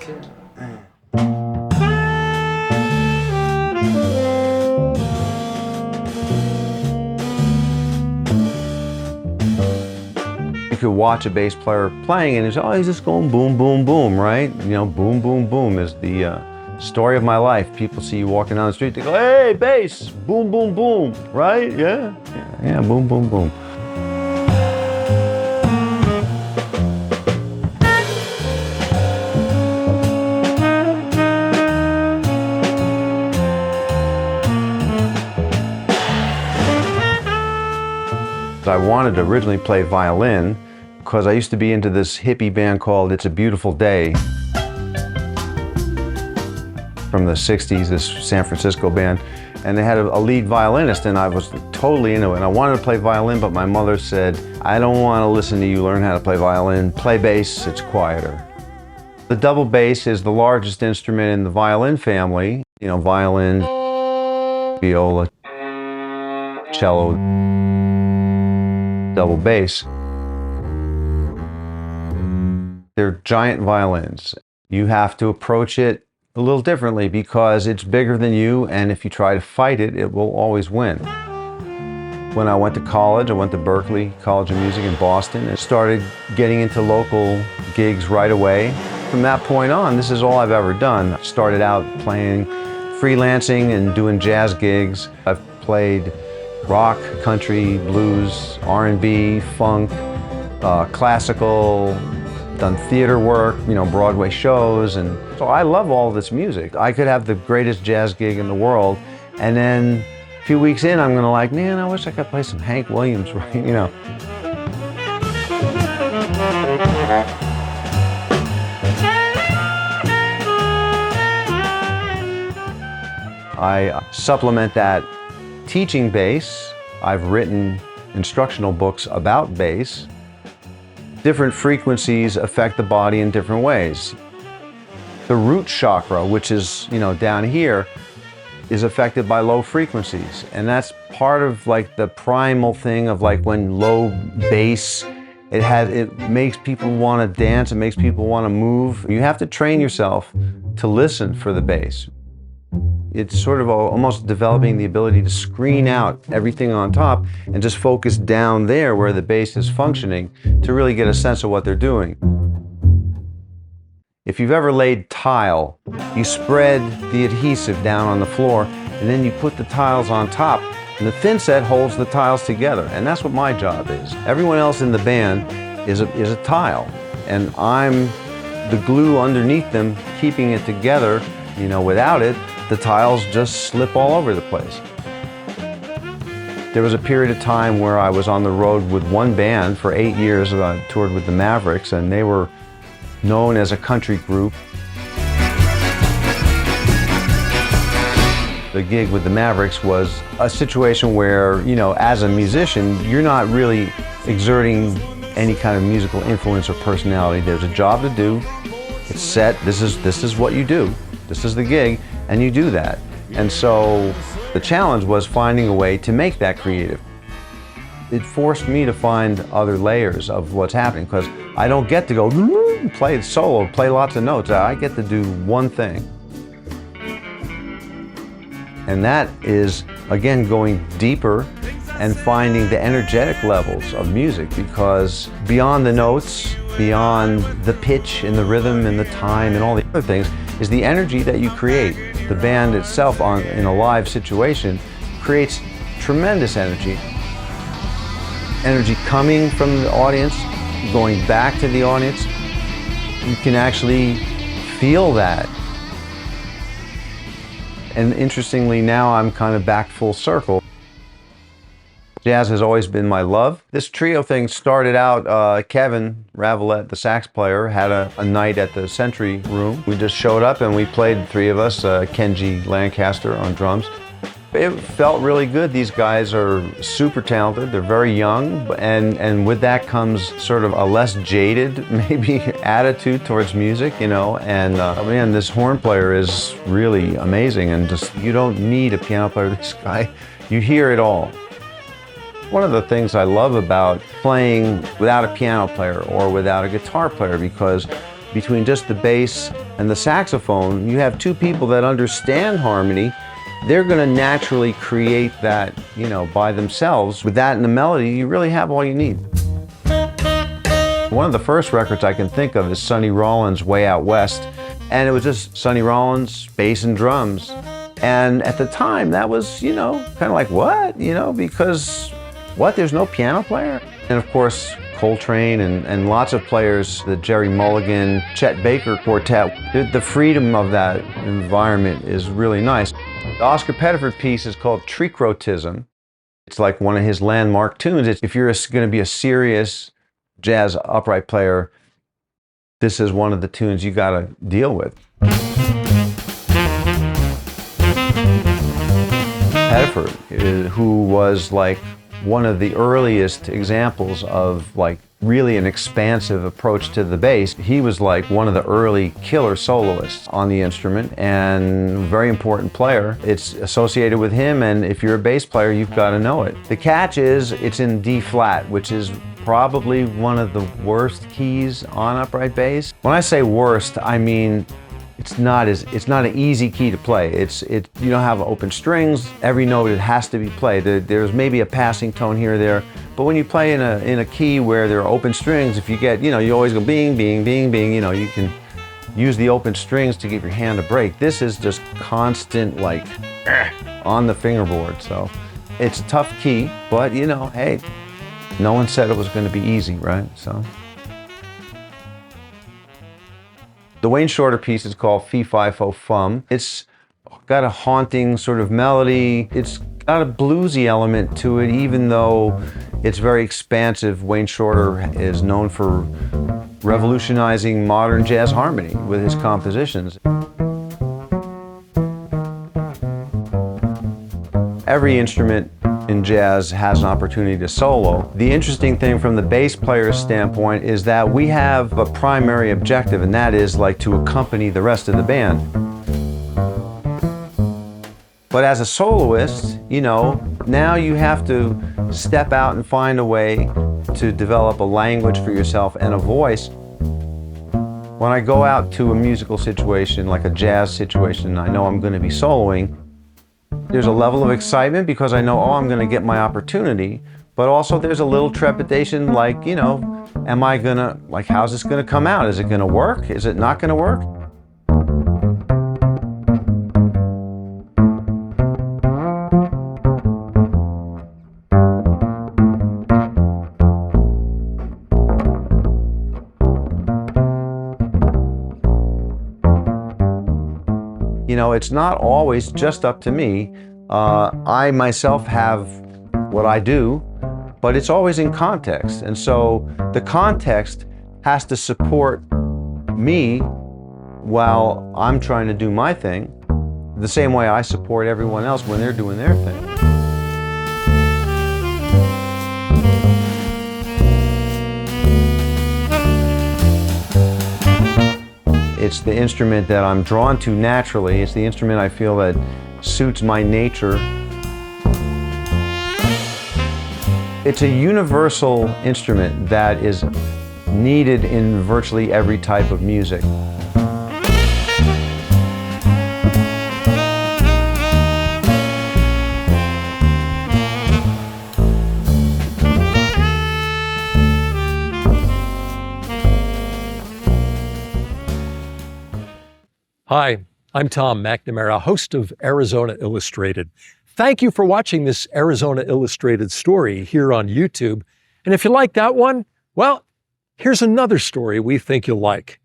too. You could watch a bass player playing and it's, oh, he's just going boom, boom, boom, right? You know, boom, boom, boom is the story of my life. People see you walking down the street, they go, hey, bass, boom, boom, boom, right? Yeah, yeah, boom, boom, boom. I wanted to originally play violin because I used to be into this hippie band called It's a Beautiful Day from the 60s, this San Francisco band, and they had a lead violinist and I was totally into it. And I wanted to play violin, but my mother said, I don't want to listen to you learn how to play violin. Play bass, it's quieter. The double bass is the largest instrument in the violin family. You know, violin, viola, cello, double bass. They're giant violins. You have to approach it a little differently because it's bigger than you, and if you try to fight it, it will always win. When I went to college, I went to Berklee College of Music in Boston and started getting into local gigs right away. From that point on, this is all I've ever done. I started out playing freelancing and doing jazz gigs. I've played rock, country, blues, R&B, funk, classical, done theater work, you know, Broadway shows, and so I love all this music. I could have the greatest jazz gig in the world, and then a few weeks in, I'm gonna like, man, I wish I could play some Hank Williams, right? You know. I supplement that teaching bass. I've written instructional books about bass. Different frequencies affect the body in different ways. The root chakra, which is, you know, down here, is affected by low frequencies. And that's part of like the primal thing of like when low bass, it makes people want to dance, it makes people want to move. You have to train yourself to listen for the bass. It's sort of almost developing the ability to screen out everything on top and just focus down there where the bass is functioning to really get a sense of what they're doing. If you've ever laid tile, you spread the adhesive down on the floor and then you put the tiles on top and the thin set holds the tiles together, and that's what my job is. Everyone else in the band is a tile and I'm the glue underneath them keeping it together. You know, without it, the tiles just slip all over the place. There was a period of time where I was on the road with one band for 8 years. I toured with the Mavericks, and they were known as a country group. The gig with the Mavericks was a situation where, you know, as a musician, you're not really exerting any kind of musical influence or personality. There's a job to do. It's set. This is what you do. This is the gig, and you do that. And so the challenge was finding a way to make that creative. It forced me to find other layers of what's happening because I don't get to go play solo, play lots of notes. I get to do one thing. And that is, again, going deeper and finding the energetic levels of music, because beyond the notes, beyond the pitch and the rhythm and the time and all the other things, is the energy that you create. The band itself in a live situation creates tremendous energy. Energy coming from the audience, going back to the audience. You can actually feel that. And interestingly, now I'm kind of back full circle. Jazz has always been my love. This trio thing started out, Kevin Ravelette, the sax player, had a night at the Century Room. We just showed up and we played, three of us, Kenji Lancaster on drums. It felt really good. These guys are super talented. They're very young, and with that comes sort of a less jaded, maybe, attitude towards music, you know. And man, this horn player is really amazing, and just, you don't need a piano player. This guy, you hear it all. One of the things I love about playing without a piano player or without a guitar player, because between just the bass and the saxophone, you have two people that understand harmony. They're going to naturally create that, by themselves. With that and the melody, you really have all you need. One of the first records I can think of is Sonny Rollins' Way Out West. And it was just Sonny Rollins, bass and drums. And at the time, that was, kind of like, what? Because, what, there's no piano player? And of course, Coltrane and lots of players, the Jerry Mulligan, Chet Baker quartet. The freedom of that environment is really nice. The Oscar Pettiford piece is called Tricrotism. It's like one of his landmark tunes. If you're going to be a serious jazz upright player, this is one of the tunes you got to deal with. Pettiford, who was like one of the earliest examples of like really an expansive approach to the bass. He was like one of the early killer soloists on the instrument and very important player. It's associated with him, and if you're a bass player, you've got to know it. The catch is it's in D flat, which is probably one of the worst keys on upright bass. When I say worst, I mean it's not an easy key to play. You don't have open strings. Every note it has to be played. There's maybe a passing tone here or there, but when you play in a key where there are open strings, if you get, you always go bing, bing, bing, bing. You can use the open strings to give your hand a break. This is just constant, like on the fingerboard. So it's a tough key, but hey, no one said it was going to be easy, right? So. The Wayne Shorter piece is called Fifi Fum. It's got a haunting sort of melody. It's got a bluesy element to it, even though it's very expansive. Wayne Shorter is known for revolutionizing modern jazz harmony with his compositions. Every instrument in jazz has an opportunity to solo. The interesting thing from the bass player's standpoint is that we have a primary objective, and that is like to accompany the rest of the band. But as a soloist, now you have to step out and find a way to develop a language for yourself and a voice. When I go out to a musical situation, like a jazz situation, and I know I'm going to be soloing, there's a level of excitement because I know, I'm going to get my opportunity, but also there's a little trepidation like, am I going to, how's this going to come out? Is it going to work? Is it not going to work? It's not always just up to me. I myself have what I do, but it's always in context. And so the context has to support me while I'm trying to do my thing, the same way I support everyone else when they're doing their thing. It's the instrument that I'm drawn to naturally. It's the instrument I feel that suits my nature. It's a universal instrument that is needed in virtually every type of music. Hi, I'm Tom McNamara, host of Arizona Illustrated. Thank you for watching this Arizona Illustrated story here on YouTube. And if you like that one, well, here's another story we think you'll like.